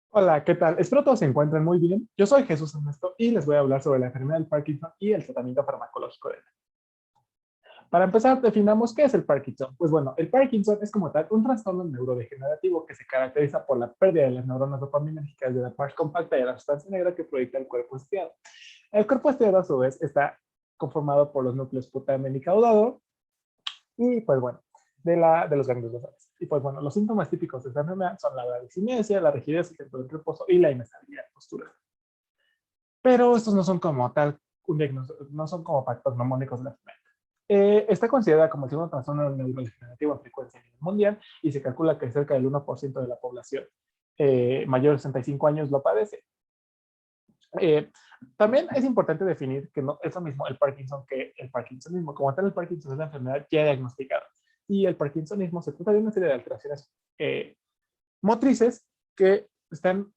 Hola, ¿qué tal? Espero todos se encuentren muy bien. Yo soy Jesús Ernesto y les voy a hablar sobre la enfermedad del Parkinson y el tratamiento farmacológico de ella. Para empezar, definamos qué es el Parkinson. Pues bueno, el Parkinson es como tal un trastorno neurodegenerativo que se caracteriza por la pérdida de las neuronas dopaminérgicas de la parte compacta de la sustancia negra que proyecta el cuerpo estriado. El cuerpo estriado, a su vez, está conformado por los núcleos putamen y caudado y, pues bueno, de los ganglios basales. Y pues bueno, los síntomas típicos de esta enfermedad son la bradicinesia, la rigidez, el tiempo del reposo y la inestabilidad postural. Pero estos no son como tal un diagnóstico, no son como factores mnemónicos de la enfermedad. Está considerada como el segundo trastorno neurodegenerativo en frecuencia a nivel mundial y se calcula que cerca del 1% de la población mayor de 65 años lo padece. Eh, También es importante definir que no es lo mismo el Parkinson que el Parkinsonismo. Como tal, el Parkinson es la enfermedad ya diagnosticada y el Parkinsonismo se trata de una serie de alteraciones motrices que están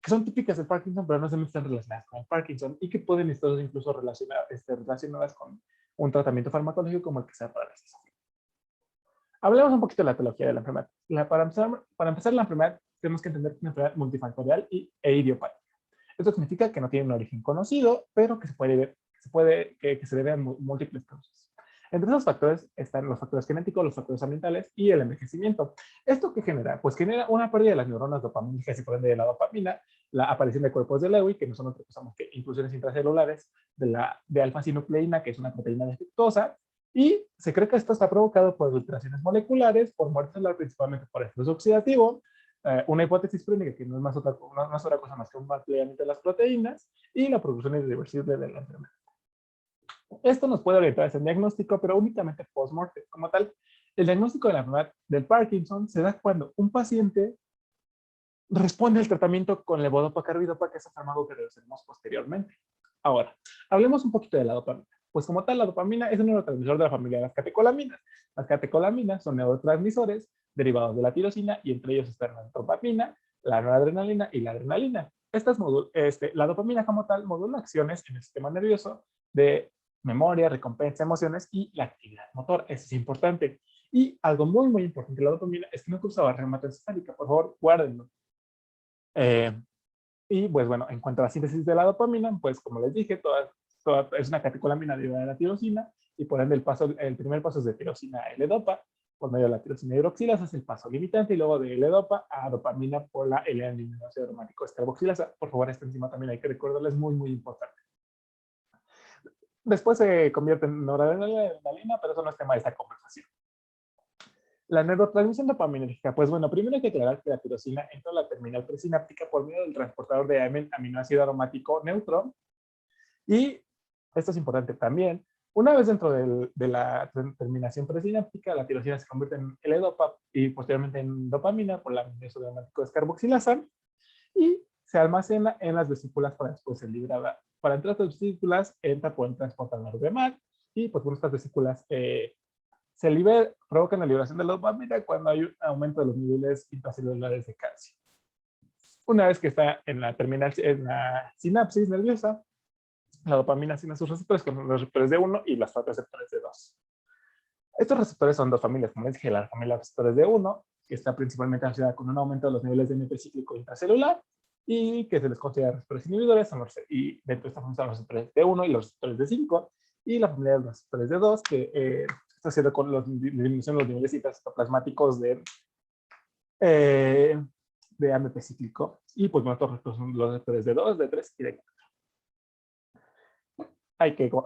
que son típicas del Parkinson, pero no se están relacionadas con el Parkinson y que pueden estar incluso relacionadas con un tratamiento farmacológico como el que sea para la esquizofrenia. Hablemos un poquito de la etiología de la enfermedad. Para empezar, la enfermedad tenemos que entender que es una enfermedad multifactorial e idiopática. Esto significa que no tiene un origen conocido, pero que se debe a múltiples causas. Entre esos factores están los factores genéticos, los factores ambientales y el envejecimiento. ¿Esto qué genera? Pues genera una pérdida de las neuronas dopamínicas y por ende de la dopamina, la aparición de cuerpos de Lewy, que no son otra cosa más que inclusiones intracelulares de alfa-sinucleína, que es una proteína defectuosa, y se cree que esto está provocado por alteraciones moleculares, por muerte celular, principalmente por estrés oxidativo, una hipótesis clínica que no es otra cosa más que un ampliamiento de las proteínas y la producción irreversible de la enfermedad. Esto nos puede orientar hacia el diagnóstico, pero únicamente post-mortem. Como tal, el diagnóstico de la enfermedad del Parkinson se da cuando un paciente responde al tratamiento con levodopa-carbidopa, que es el fármaco que reduciremos posteriormente. Ahora, hablemos un poquito de la dopamina. Pues como tal, la dopamina es un neurotransmisor de la familia de las catecolaminas. Las catecolaminas son neurotransmisores derivados de la tirosina y entre ellos están la dopamina, la noradrenalina y la adrenalina. La dopamina como tal modula acciones en el sistema nervioso de memoria, recompensa, emociones y la actividad motor. Eso es importante. Y algo muy, muy importante de la dopamina es que no causa barrera hematoencefálica. Por favor, guárdenlo. Eh, y pues bueno, en cuanto a la síntesis de la dopamina, pues como les dije, toda es una catecolamina derivada de la tirosina y por ende el primer paso es de tirosina a L-dopa por medio de la tirosina hidroxilasa, es el paso limitante y luego de L-dopa a dopamina por la L-anilinoácido aromático descarboxilasa. Por favor, esta enzima también hay que recordarla, es muy, muy importante. Después se convierte en noradrenalina, pero eso no es tema de esta conversación. La neurotransmisión dopaminérgica, pues bueno, primero hay que aclarar que la tirosina entra a la terminal presináptica por medio del transportador de aminoácido aromático neutro y esto es importante también. Una vez dentro de la terminación presináptica, la tirosina se convierte en L-dopa y posteriormente en dopamina por la aminoácido aromático descarboxilasa y se almacena en las vesículas para después ser librada. Para entrar a las vesículas entra por un transportador de MAC y pues por estas vesículas provocan la liberación de la dopamina cuando hay un aumento de los niveles intracelulares de calcio. Una vez que está en la sinapsis nerviosa, la dopamina tiene sus receptores con los receptores de 1 y los receptores de 2. Estos receptores son dos familias, como les dije, la familia de receptores de 1, que está principalmente asociada con un aumento de los niveles de MP cíclico intracelular y que se les considera receptores inhibidores, y dentro de esta familia están los receptores de 1 y los receptores de 5, y la familia de los receptores de 2, que está haciendo con la disminución de los niveles citoplasmáticos eh, de AMP cíclico. Y pues bueno, estos son los receptores de 2, de 3 y de 4.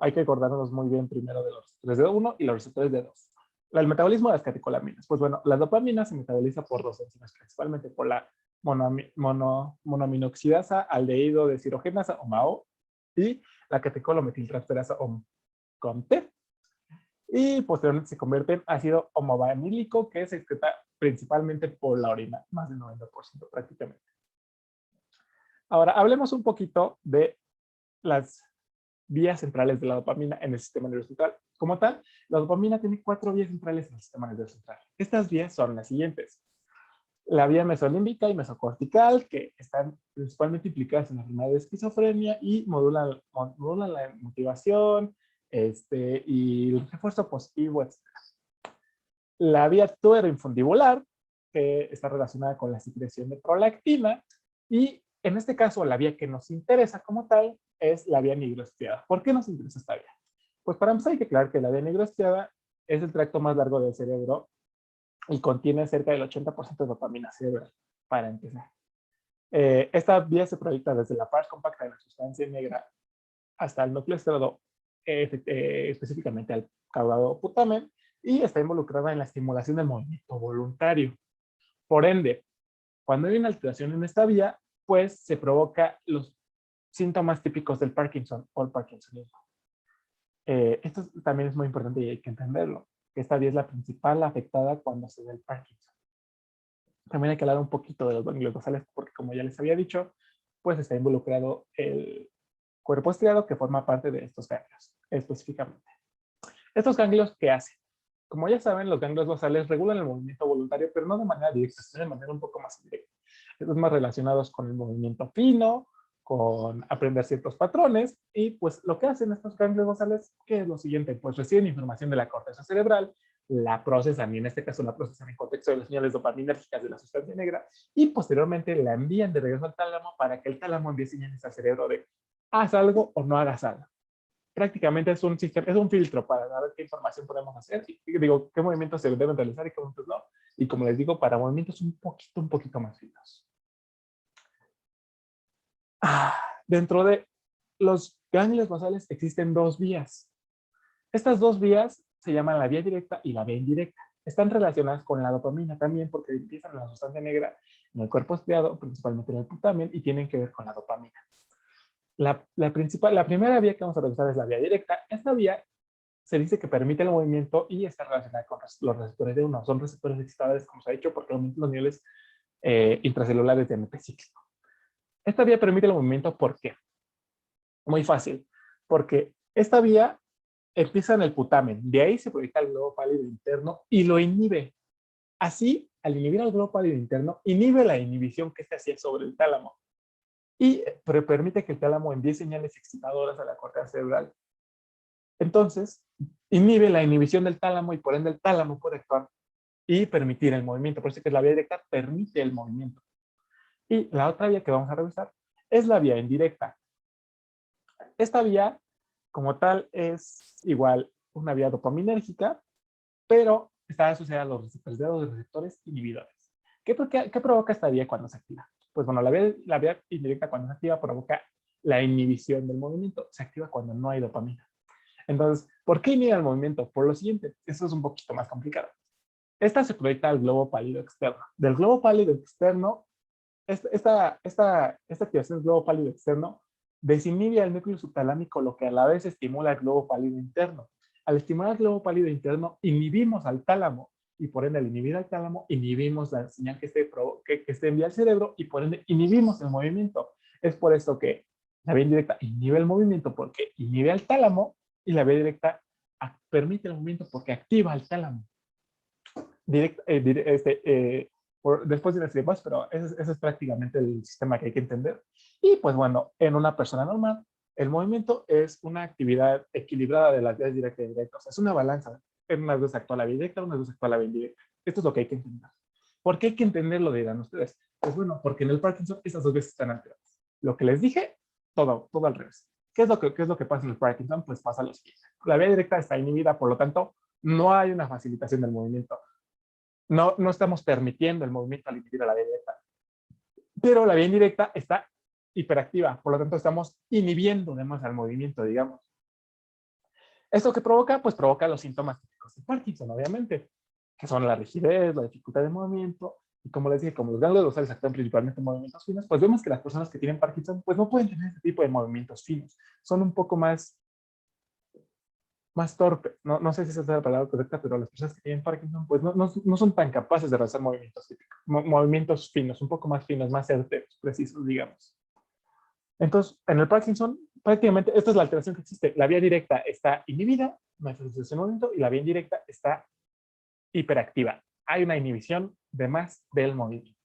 Hay que acordarnos muy bien primero de los receptores de 1 y los receptores de 2. El metabolismo de las catecolaminas. Pues bueno, la dopamina se metaboliza por dos enzimas, principalmente por la monoaminoxidasa aldehído deshidrogenasa o MAO y la catecolometiltransferasa o COMT. Y posteriormente se convierte en ácido homovanílico que se excreta principalmente por la orina, más del 90% prácticamente. Ahora, hablemos un poquito de las vías centrales de la dopamina en el sistema nervioso central. Como tal, la dopamina tiene 4 vías centrales en el sistema nervioso central. Estas vías son las siguientes. La vía mesolímbica y mesocortical, que están principalmente implicadas en la enfermedad de esquizofrenia y modulan la motivación y el refuerzo positivo, etc. La vía tuberoinfundibular, que está relacionada con la secreción de prolactina, Y en este caso, la vía que nos interesa como tal es la vía nigrostriada. ¿Por qué nos interesa esta vía? Pues para empezar hay que aclarar que la vía nigrostriada es el tracto más largo del cerebro y contiene cerca del 80% de dopamina cerebral, para empezar. Esta vía se proyecta desde la parte compacta de la sustancia negra hasta el núcleo estriado, específicamente al caudado putamen, y está involucrada en la estimulación del movimiento voluntario. Por ende, cuando hay una alteración en esta vía, pues se provoca los síntomas típicos del Parkinson o el parkinsonismo. Esto también es muy importante y hay que entenderlo, que esta vía es la principal afectada cuando se da el Parkinson. También hay que hablar un poquito de los ganglios basales, porque como ya les había dicho, pues está involucrado el cuerpo estriado que forma parte de estos ganglios, específicamente. ¿Estos ganglios qué hacen? Como ya saben, los ganglios basales regulan el movimiento voluntario, pero no de manera directa, sino de manera un poco más indirecta. Estos más relacionados con el movimiento fino, con aprender ciertos patrones, y pues lo que hacen estos ganglios basales, que es lo siguiente, pues reciben información de la corteza cerebral, la procesan, y en este caso la procesan en contexto de las señales dopaminérgicas de la sustancia negra, y posteriormente la envían de regreso al tálamo para que el tálamo envíe señales al cerebro de haz algo o no hagas algo. Prácticamente es un sistema, es un filtro para saber qué información podemos hacer, y digo, qué movimientos se deben realizar y qué movimientos no. Y como les digo, para movimientos un poquito más finos. Dentro de los ganglios basales existen dos vías. Estas dos vías se llaman la vía directa y la vía indirecta. Están relacionadas con la dopamina también porque empiezan en la sustancia negra en el cuerpo estriado, principalmente en el putamen, y tienen que ver con la dopamina. La primera vía que vamos a revisar es la vía directa. Esta vía se dice que permite el movimiento y está relacionada con los receptores de uno. Son receptores excitadores, como se ha dicho, porque aumentan los niveles intracelulares de AMP cíclico. Esta vía permite el movimiento, ¿por qué? Muy fácil, porque esta vía empieza en el putamen, de ahí se proyecta el globo pálido interno y lo inhibe. Así, al inhibir al globo pálido interno, inhibe la inhibición que se hacía sobre el tálamo y permite que el tálamo envíe señales excitadoras a la corteza cerebral. Entonces, inhibe la inhibición del tálamo y por ende el tálamo puede actuar y permitir el movimiento. Por eso que la vía directa permite el movimiento. Y la otra vía que vamos a revisar es la vía indirecta. Esta vía, como tal, es igual una vía dopaminérgica, pero está asociada a los receptores inhibidores. ¿Qué provoca esta vía cuando se activa? Pues bueno, la vía indirecta cuando se activa provoca la inhibición del movimiento. Se activa cuando no hay dopamina. Entonces, ¿por qué inhibe el movimiento? Por lo siguiente, eso es un poquito más complicado. Esta se proyecta al globo pálido externo. Del globo pálido externo, esta activación del globo pálido externo desinhibe al núcleo subtalámico, lo que a la vez estimula el globo pálido interno. Al estimular el globo pálido interno, inhibimos al tálamo y por ende al inhibir al tálamo, inhibimos la señal que se envía al cerebro y por ende inhibimos el movimiento. Es por esto que la vía indirecta inhibe el movimiento porque inhibe al tálamo y la vía directa permite el movimiento porque activa al tálamo. Después de las demás, pero ese es prácticamente el sistema que hay que entender. Y pues bueno, en una persona normal, el movimiento es una actividad equilibrada de las vías directas y indirectas. Es una balanza. En unas veces actúa la vía directa, unas veces actúa la vía indirecta. Esto es lo que hay que entender. ¿Por qué hay que entenderlo, dirán ustedes? Pues bueno, porque en el Parkinson estas dos vías están alteradas. Lo que les dije, todo al revés. ¿Qué es lo que pasa en el Parkinson? Pues pasa lo siguiente. La vía directa está inhibida, por lo tanto, no hay una facilitación del movimiento. No estamos permitiendo el movimiento al inhibir a la vía directa. Pero la vía indirecta está hiperactiva, por lo tanto estamos inhibiendo de más al movimiento, digamos. ¿Esto qué provoca? Pues provoca los síntomas típicos de Parkinson, obviamente, que son la rigidez, la dificultad de movimiento, y como les dije, como los ganglios basales actúan principalmente en movimientos finos, pues vemos que las personas que tienen Parkinson pues no pueden tener este tipo de movimientos finos, son un poco más torpe. No sé si esa es la palabra correcta, pero las personas que tienen Parkinson pues no son tan capaces de realizar movimientos típicos, movimientos finos, un poco más finos, más certeros, precisos, digamos. Entonces, en el Parkinson, prácticamente esta es la alteración que existe. La vía directa está inhibida, no hay facilitación de movimiento, y la vía indirecta está hiperactiva. Hay una inhibición de más del movimiento.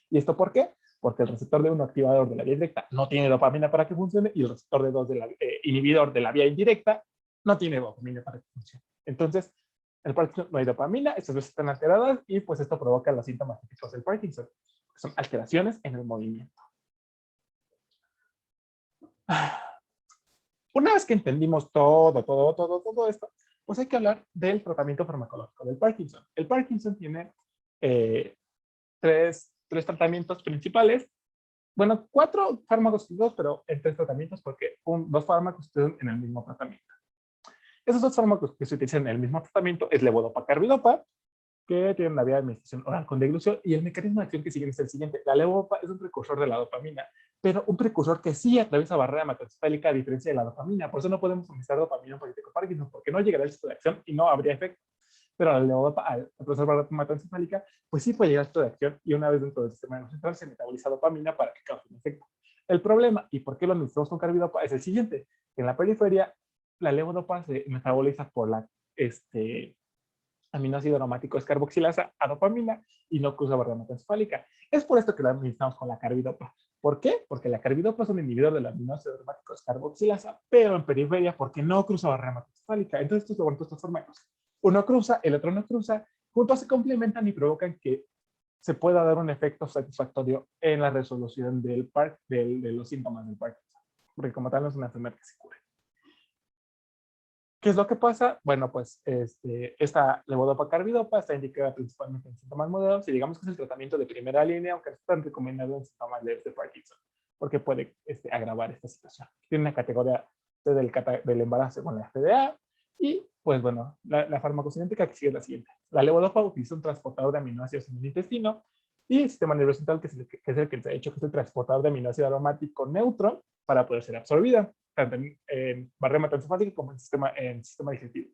¿Y esto por qué? Porque el receptor de uno activador de la vía directa no tiene dopamina para que funcione y el receptor de dos inhibidor de la vía indirecta no tiene dopamina para que funcione. Entonces, en el Parkinson no hay dopamina, estas veces están alteradas y pues esto provoca los síntomas típicos del Parkinson, que son alteraciones en el movimiento. Una vez que entendimos todo esto, pues hay que hablar del tratamiento farmacológico del Parkinson. El Parkinson tiene eh, tres tratamientos principales. Bueno, 4 fármacos usados, pero en 3 tratamientos porque 2 fármacos se utilizan en el mismo tratamiento. Esos 2 fármacos que se utilizan en el mismo tratamiento es levodopa-carbidopa, que tiene una vía de administración oral con deglución, y el mecanismo de acción que siguen es el siguiente. La levodopa es un precursor de la dopamina, pero un precursor que sí atraviesa barrera hematoencefálica a diferencia de la dopamina. Por eso no podemos utilizar dopamina en pacientes con Parkinson, porque no llegará al sitio de acción y no habría efecto. Pero la levodopa, al atravesar barrera hematoencefálica, pues sí puede llegar al sitio de acción, y una vez dentro del sistema nervioso central se metaboliza dopamina para que cause un efecto. El problema, y por qué lo administramos con carbidopa, es el siguiente. En la periferia, la levodopa se metaboliza por la aminoácido aromático es carboxilasa a dopamina y no cruza barrera hematoencefálica. Es por esto que la administramos con la carbidopa. ¿Por qué? Porque la carbidopa es un inhibidor del aminoácido aromático es carboxilasa, pero en periferia porque no cruza barrera hematoencefálica. Entonces, estos son estos fármacos. Uno cruza, el otro no cruza, juntos se complementan y provocan que se pueda dar un efecto satisfactorio en la resolución de los síntomas del Parkinson. Porque como tal no es una enfermedad que se cure. ¿Qué es lo que pasa? Bueno, pues esta levodopa-carbidopa está indicada principalmente en síntomas moderados y digamos que es el tratamiento de primera línea, aunque no es tan recomendado en síntomas leves de Parkinson, porque puede agravar esta situación. Tiene una categoría C del embarazo con la FDA y, pues bueno, la farmacocinética que sigue es la siguiente. La levodopa utiliza un transportador de aminoácidos en el intestino y el sistema nervioso central, que es el que se ha hecho, que es el transportador de aminoácido aromático neutro para poder ser absorbida tanto en barrera hematoencefálica como en sistema digestivo.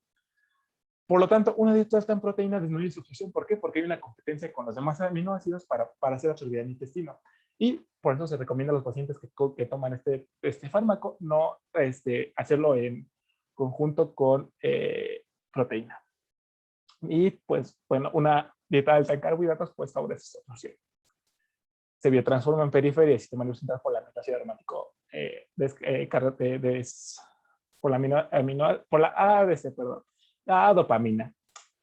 Por lo tanto, una de estas proteínas disminuye su función. ¿Por qué? Porque hay una competencia con los demás aminoácidos para ser absorbida en el intestino. Y por eso se recomienda a los pacientes que toman este fármaco no hacerlo en conjunto con proteína. Y pues, bueno, una dieta alta en carbohidratos pues favorece su absorción. Se biotransforma en periferia y sistema nervioso central por la aminoácido aromático por la ADC, perdón, la dopamina.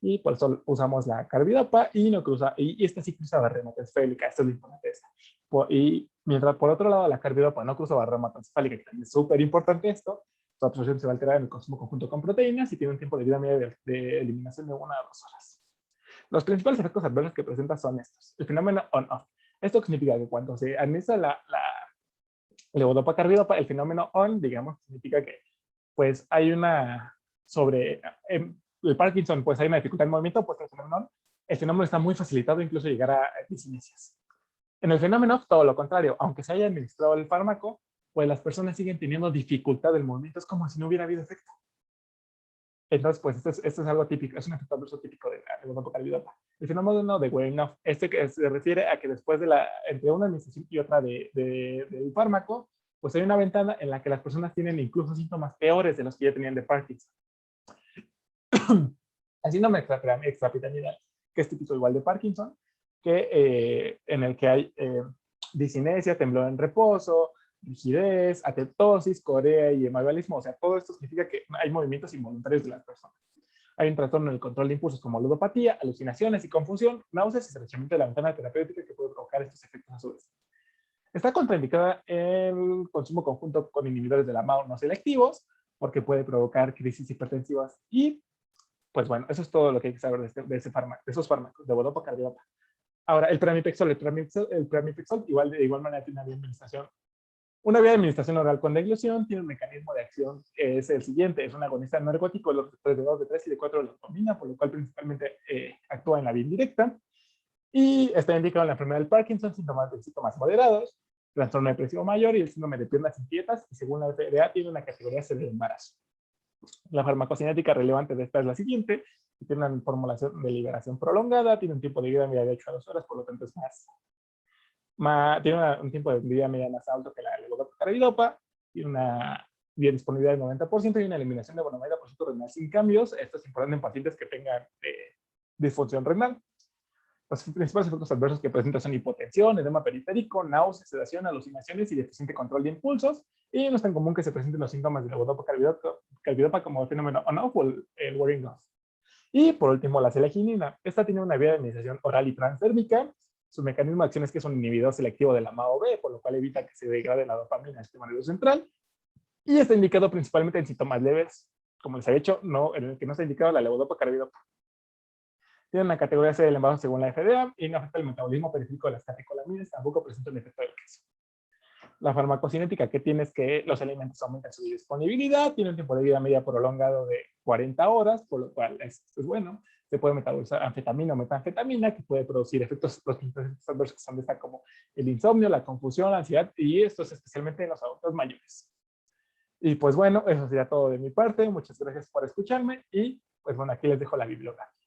Y por eso usamos la carbidopa y no cruza, y esta sí cruza barrera hematoencefálica, esto es lo importante. Y mientras por otro lado la carbidopa no cruza barrera hematoencefálica, que también es súper importante esto, su absorción se va a alterar en el consumo conjunto con proteínas y tiene un tiempo de vida media de eliminación de 1 a 2 horas. Los principales efectos adversos que presenta son estos. El fenómeno on-off. Esto significa que cuando se administra la levodopa carbidopa, el fenómeno on, digamos, significa que pues hay una el Parkinson, pues hay una dificultad en movimiento, pues el fenómeno está muy facilitado, incluso llegar a disinesias. En el fenómeno off, todo lo contrario, aunque se haya administrado el fármaco, pues las personas siguen teniendo dificultad del movimiento, es como si no hubiera habido efecto. Entonces, pues esto es algo típico, es un efecto adverso típico de la levodopa-carbidopa. El fenómeno de wearing off, que se refiere a que después de entre una administración y otra del fármaco, pues hay una ventana en la que las personas tienen incluso síntomas peores de los que ya tenían de Parkinson. El síndrome extrapiramidal, que es típico igual de Parkinson, en el que hay disinesia, temblor en reposo, rigidez, atetosis, corea y hemabalismo. O sea, todo esto significa que hay movimientos involuntarios de las personas. Hay un trastorno en el control de impulsos como ludopatía, alucinaciones y confusión, náuseas y estrechamiento de la ventana terapéutica que puede provocar estos efectos a su vez. Está contraindicada el consumo conjunto con inhibidores de la MAO no selectivos, porque puede provocar crisis hipertensivas. Y, pues bueno, eso es todo lo que hay que saber de esos fármacos, de levodopa, carbidopa. Ahora, el pramipexol de igual manera tiene una vía de administración. Una vía de administración oral con deglución tiene un mecanismo de acción que es el siguiente, es un agonista energético de los receptores de 2, de 3 y de 4 de la dopamina, por lo cual principalmente actúa en la vía indirecta. Y está indicado en la enfermedad del Parkinson, síntomas moderados, trastorno depresivo mayor y el síndrome de piernas inquietas, y según la FDA tiene una categoría C de embarazo. La farmacocinética relevante de esta es la siguiente: tiene una formulación de liberación prolongada, tiene un tiempo de vida media de 8 a 2 horas, por lo tanto es tiene un tiempo de vida media más alto que la levodopa-carbidopa, tiene una biodisponibilidad del 90% y una eliminación de 90% renal sin cambios. Esto es importante en pacientes que tengan disfunción renal. Los principales efectos adversos que presenta son hipotensión, edema periférico, náuseas, sedación, alucinaciones y deficiente control de impulsos. Y no es tan común que se presenten los síntomas de levodopa-carbidopa como el fenómeno on-off o el wearing off. Y por último, la seleginina. Esta tiene una vía de administración oral y transdérmica. Su mecanismo de acción es que es un inhibidor selectivo de la MAO-B, por lo cual evita que se degrade la dopamina en el sistema nervioso central. Y está indicado principalmente en síntomas leves, como les he dicho, no, en el que no está indicado la levodopa carbidopa. Tiene una categoría C del embarazo según la FDA y no afecta el metabolismo periférico de las catecolaminas, tampoco presenta un efecto del queso. La farmacocinética que tiene es que los alimentos aumentan su disponibilidad, tiene un tiempo de vida media prolongado de 40 horas, por lo cual es bueno. Se puede metabolizar anfetamina o metanfetamina, que puede producir efectos, los efectos adversos que son de esta, como el insomnio, la confusión, la ansiedad, y esto es especialmente en los adultos mayores. Y pues bueno, eso sería todo de mi parte. Muchas gracias por escucharme y pues bueno, aquí les dejo la bibliografía.